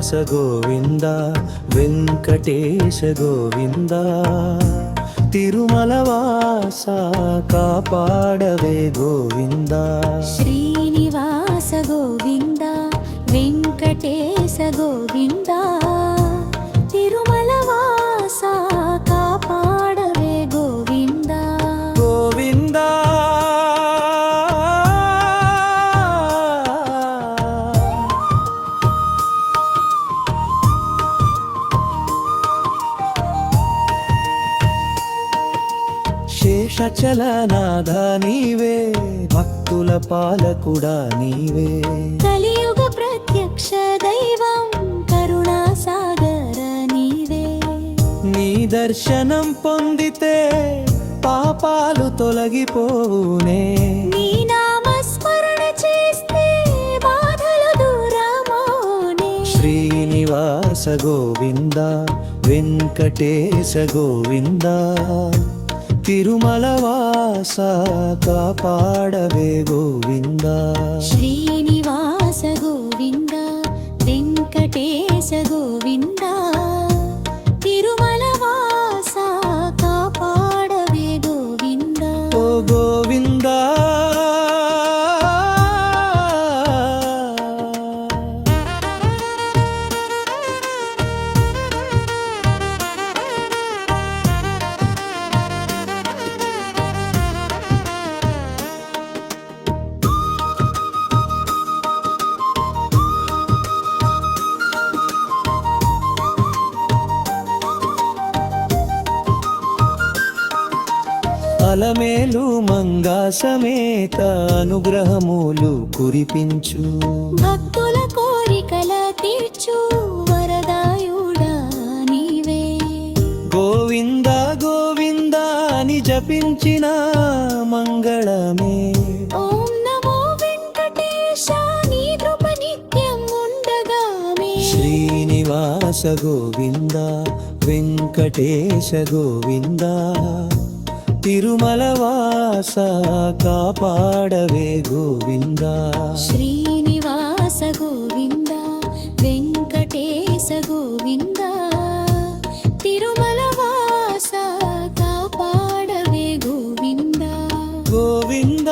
శ్రీనివాస గోవింద వెంకటేశ గోవింద తిరుమలవాస కాపాడవే గోవింద శ్రీనివాస గోవింద వెంకటేశ గోవింద తిరుమలవాస కాపాడవే గోవింద గోవింద శేషచలనాథ నీవే భక్తుల పాలకుడా నీవే కలియుగ ప్రత్యక్ష దైవం కరుణా సాగర నీవే నీ దర్శనం పొందితే పాపాలు తొలగిపోవునే నీ నామస్మరణ చేస్తే బాధలు దూరమౌనే శ్రీనివాస గోవింద వెంకటేశ గోవింద తిరుమలవాస కాపాడవే గోవింద శ్రీనివాస గోవింద వెంకటేశ గోవింద తిరుమలవాస కాపాడవే గోవింద ఓ గోవింద అలమేలు మంగా సమేత అనుగ్రహములు కురిపించు భక్తుల కోరికల తీర్చు వరదాయుడా నీవే గోవింద గోవింద అని జపించిన మంగళమే ఓం నమో వెంకటేశ నీ కృప నిత్యం ఉండగామే శ్రీనివాస గోవింద వెంకటేశ గోవింద తిరుమలవాస కాపాడవే గోవింద శ్రీనివాస గోవింద వెంకటేశ గోవింద తిరుమలవాస కాపాడవే గోవింద గోవింద